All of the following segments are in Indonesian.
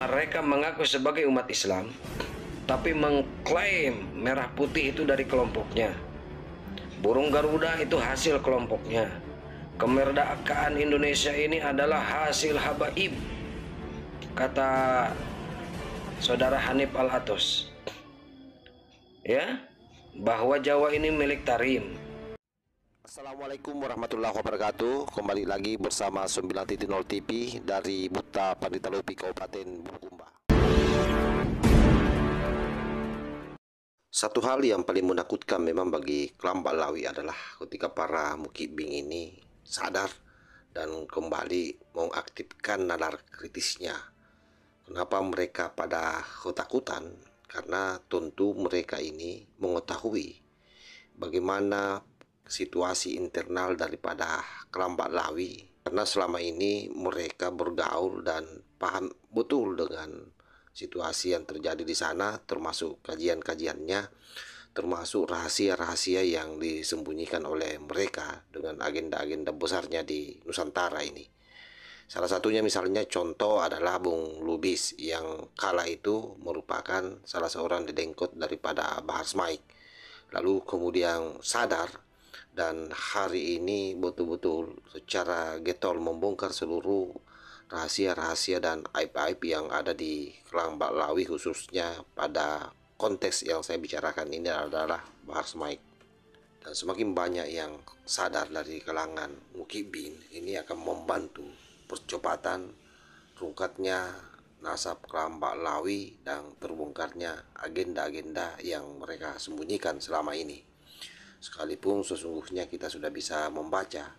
Mereka mengaku sebagai umat Islam, tapi mengklaim merah putih itu dari kelompoknya. Burung Garuda itu hasil kelompoknya. Kemerdekaan Indonesia ini adalah hasil habaib, kata saudara Hanif Al-Atos. Ya, bahwa Jawa ini milik Tarim. Assalamualaikum warahmatullahi wabarakatuh. Kembali lagi bersama 9.0 TV dari Buta Panditalupi Kabupaten Bulukumba. Satu hal yang paling menakutkan memang bagi kelompok Lawi adalah ketika para mukibing ini sadar dan kembali mengaktifkan nalar kritisnya. Kenapa mereka pada ketakutan? Karena tentu mereka ini mengetahui bagaimana situasi internal daripada kelompok Lawi, karena selama ini mereka bergaul dan paham betul dengan situasi yang terjadi di sana, termasuk kajian-kajiannya, termasuk rahasia-rahasia yang disembunyikan oleh mereka dengan agenda-agenda besarnya di Nusantara ini. Salah satunya misalnya contoh adalah Bung Lubis yang kala itu merupakan salah seorang dedengkot daripada Bahar Smaik, lalu kemudian sadar dan hari ini betul-betul secara getol membongkar seluruh rahasia-rahasia dan aib-aib yang ada di kelompok Lawi, khususnya pada konteks yang saya bicarakan ini adalah Bahar Smaik. Dan semakin banyak yang sadar dari kalangan mukibin, ini akan membantu percepatan rungkatnya nasab kelompok Lawi dan terbongkarnya agenda-agenda yang mereka sembunyikan selama ini. Sekalipun sesungguhnya kita sudah bisa membaca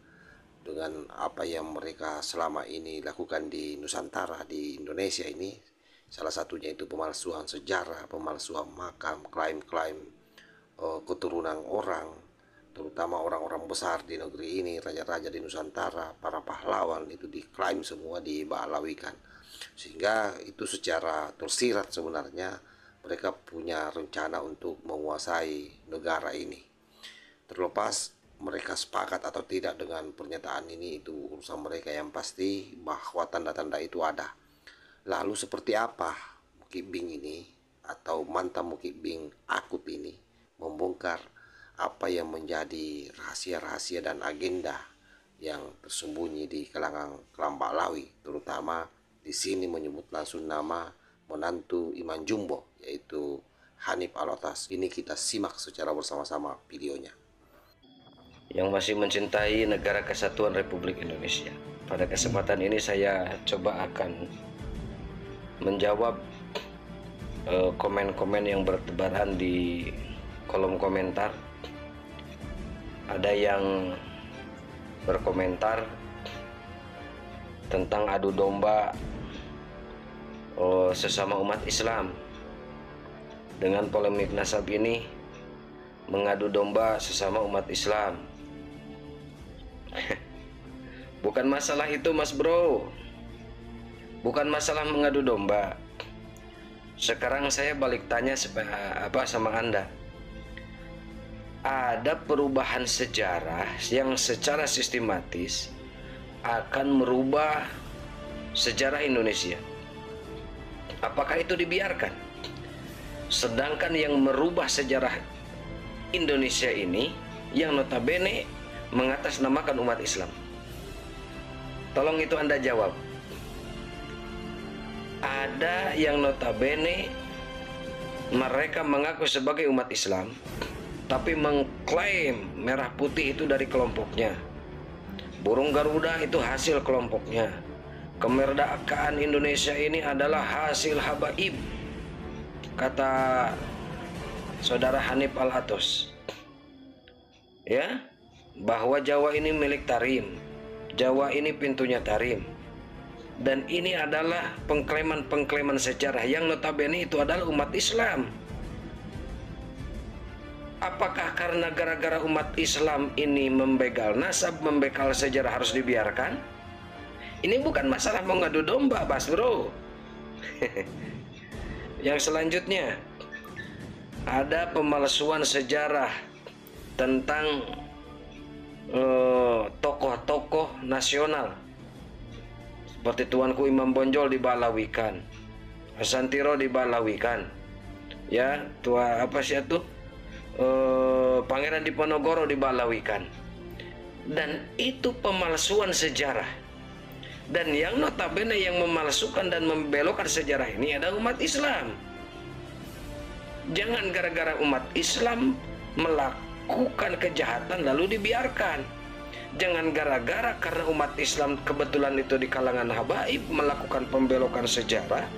dengan apa yang mereka selama ini lakukan di Nusantara, di Indonesia ini, salah satunya itu pemalsuan sejarah, pemalsuan makam, klaim-klaim keturunan orang, terutama orang-orang besar di negeri ini, raja-raja di Nusantara, para pahlawan itu diklaim semua, dibalawikan. Sehingga itu secara tersirat sebenarnya mereka punya rencana untuk menguasai negara ini. Terlepas mereka sepakat atau tidak dengan pernyataan ini, itu urusan mereka. Yang pasti bahwa tanda-tanda itu ada. Lalu seperti apa mukibing ini atau mantan mukibing akut ini membongkar apa yang menjadi rahasia-rahasia dan agenda yang tersembunyi di kalangan kelompok Lawi, terutama di sini menyebut langsung nama menantu Iman Jumbo, yaitu Hanif Al-Atos. Ini kita simak secara bersama-sama videonya. Yang masih mencintai negara kesatuan Republik Indonesia. Pada kesempatan ini saya coba akan menjawab komen-komen yang bertebaran di kolom komentar. Ada yang berkomentar tentang adu domba sesama umat Islam. Dengan polemik nasab ini, mengadu domba sesama umat Islam. Bukan masalah itu, Mas Bro. Bukan masalah mengadu domba. Sekarang saya balik tanya sama Anda. Ada perubahan sejarah yang secara sistematis akan merubah sejarah Indonesia. Apakah itu dibiarkan? Sedangkan yang merubah sejarah Indonesia ini yang notabene mengatasnamakan umat Islam. Tolong itu Anda jawab. Ada yang notabene mereka mengaku sebagai umat Islam, tapi mengklaim merah putih itu dari kelompoknya. Burung Garuda itu hasil kelompoknya. Kemerdekaan Indonesia ini adalah hasil habaib, kata saudara Hanif Al-Atos. Ya, bahwa Jawa ini milik Tarim. Jawa ini pintunya Tarim. Dan ini adalah pengklaiman-pengklaiman sejarah yang notabene itu adalah umat Islam. Apakah karena gara-gara umat Islam ini membegal nasab, membegal sejarah harus dibiarkan? Ini bukan masalah mengadu domba, Mas Bro. Yang selanjutnya, ada pemalsuan sejarah tentang tokoh-tokoh nasional seperti Tuanku Imam Bonjol dibalawikan, Santiro dibalawikan, ya tua apa sih itu, Pangeran Diponegoro dibalawikan, dan itu pemalsuan sejarah. Dan yang notabene yang memalsukan dan membelokkan sejarah ini adalah umat Islam. Jangan gara-gara umat Islam melakukan kejahatan lalu dibiarkan. Jangan gara-gara karena umat Islam kebetulan itu di kalangan habaib melakukan pembelokan sejarah,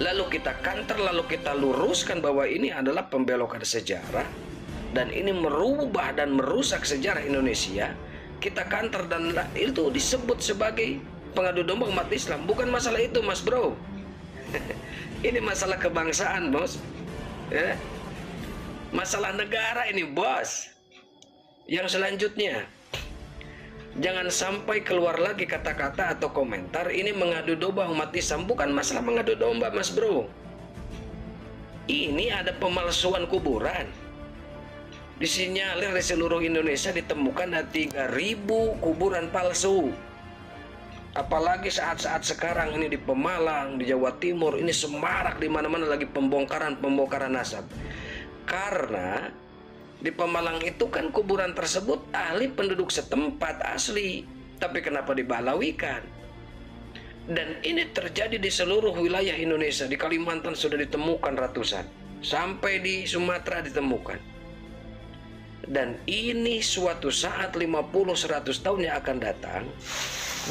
lalu kita kanter, lalu kita luruskan bahwa ini adalah pembelokan sejarah dan ini merubah dan merusak sejarah Indonesia. Kita kanter dan itu disebut sebagai pengadu domba umat Islam. Bukan masalah itu, Mas Bro. Ini masalah kebangsaan, Bos. Ya. Masalah negara ini, Bos. Yang selanjutnya, jangan sampai keluar lagi kata-kata atau komentar ini mengadu domba umat Islam. Bukan masalah mengadu domba, Mas Bro. Ini ada pemalsuan kuburan. Disinyalir di seluruh Indonesia ditemukan ada 3.000 kuburan palsu. Apalagi saat-saat sekarang ini di Pemalang, di Jawa Timur, ini semarak di mana-mana lagi pembongkaran nasab. Karena di Pemalang itu kan kuburan tersebut ahli penduduk setempat asli, tapi kenapa dibalawikan? Dan ini terjadi di seluruh wilayah Indonesia. Di Kalimantan sudah ditemukan ratusan, sampai di Sumatera ditemukan. Dan ini suatu saat 50-100 tahun yang akan datang,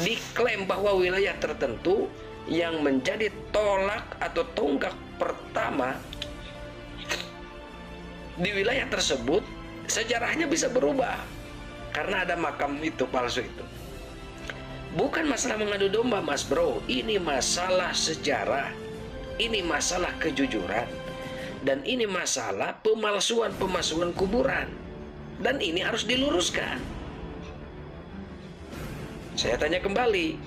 diklaim bahwa wilayah tertentu yang menjadi tolak atau tonggak pertama di wilayah tersebut, sejarahnya bisa berubah karena ada makam itu palsu itu. Bukan masalah mengadu domba, Mas Bro. Ini masalah sejarah, ini masalah kejujuran, dan ini masalah pemalsuan kuburan. Dan ini harus diluruskan. Saya tanya kembali,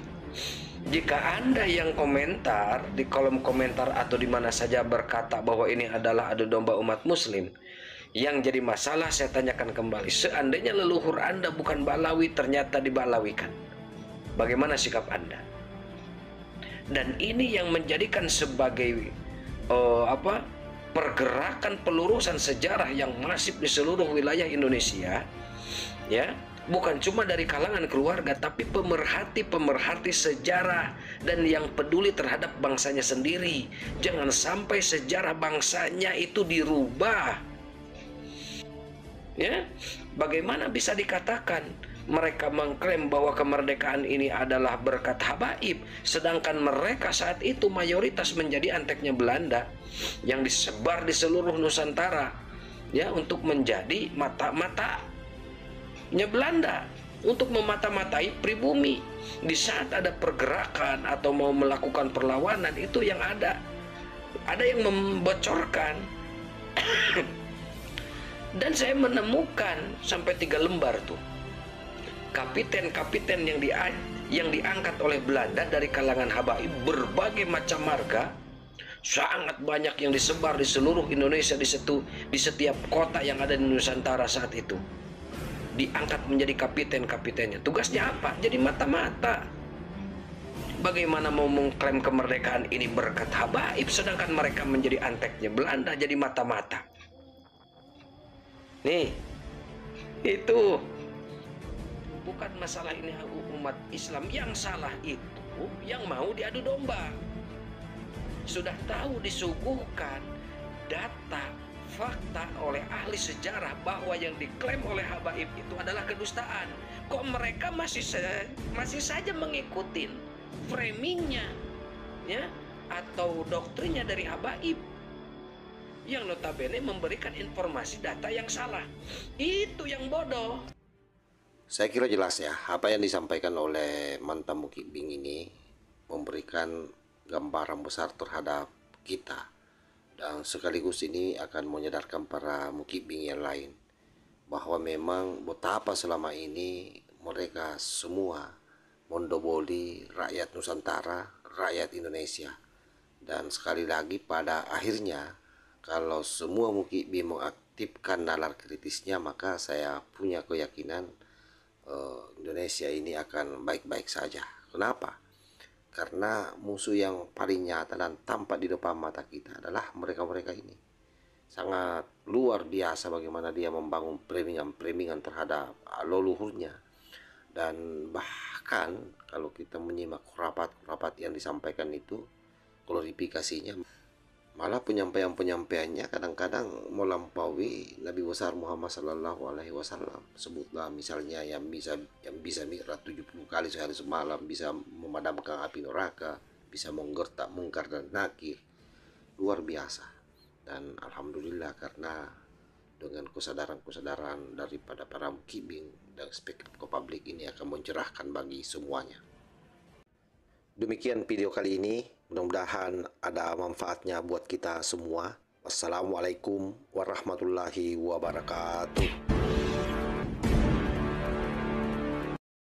jika Anda yang komentar di kolom komentar atau di mana saja berkata bahwa ini adalah adu domba umat muslim, yang jadi masalah saya tanyakan kembali, seandainya leluhur Anda bukan Balawi ternyata dibalawikan, bagaimana sikap Anda? Dan ini yang menjadikan sebagai pergerakan pelurusan sejarah yang masif di seluruh wilayah Indonesia, ya, bukan cuma dari kalangan keluarga, tapi pemerhati sejarah dan yang peduli terhadap bangsanya sendiri. Jangan sampai sejarah bangsanya itu dirubah. Ya, bagaimana bisa dikatakan mereka mengklaim bahwa kemerdekaan ini adalah berkat habaib, sedangkan mereka saat itu mayoritas menjadi anteknya Belanda yang disebar di seluruh Nusantara, ya, untuk menjadi mata-matanya Belanda, untuk memata-matai pribumi. Di saat ada pergerakan atau mau melakukan perlawanan, itu yang ada yang membocorkan. Dan saya menemukan sampai 3 lembar tuh kapiten-kapiten yang diangkat oleh Belanda dari kalangan habaib berbagai macam marga. Sangat banyak yang disebar di seluruh Indonesia, di setiap kota yang ada di Nusantara saat itu. Diangkat menjadi kapiten-kapitennya. Tugasnya apa? Jadi mata-mata. Bagaimana mau mengklaim kemerdekaan ini berkat habaib, sedangkan mereka menjadi anteknya Belanda, jadi mata-mata. Nih, itu bukan masalah ini umat Islam yang salah, itu yang mau diadu domba. Sudah tahu disuguhkan data, fakta oleh ahli sejarah bahwa yang diklaim oleh habaib itu adalah kedustaan. Kok mereka masih saja mengikuti framingnya, ya, atau doktrinnya dari habaib yang notabene memberikan informasi data yang salah. Itu yang bodoh. Saya kira jelas ya, apa yang disampaikan oleh mantan Mukibing ini memberikan gambaran besar terhadap kita, dan sekaligus ini akan menyadarkan para Mukibing yang lain bahwa memang betapa selama ini mereka semua mendoboli rakyat Nusantara, rakyat Indonesia. Dan sekali lagi pada akhirnya kalau semua Mukibing mengaktifkan nalar kritisnya, maka saya punya keyakinan Indonesia ini akan baik-baik saja. Kenapa? Karena musuh yang paling nyata dan tampak di depan mata kita adalah mereka-mereka ini. Sangat luar biasa bagaimana dia membangun premingan terhadap leluhurnya. Dan bahkan kalau kita menyimak rapat-rapat yang disampaikan itu, glorifikasinya, malah penyampaiannya kadang-kadang melampaui Nabi besar Muhammad Sallallahu Alaihi Wasallam. Sebutlah misalnya yang bisa mi'raj 70 kali sehari semalam, bisa memadamkan api neraka, bisa menggertak mungkar dan nakir. Luar biasa. Dan alhamdulillah karena dengan kesadaran daripada para mukibin dan speak up ke publik ini akan mencerahkan bagi semuanya. Demikian video kali ini, mudah-mudahan ada manfaatnya buat kita semua. Wassalamualaikum warahmatullahi wabarakatuh.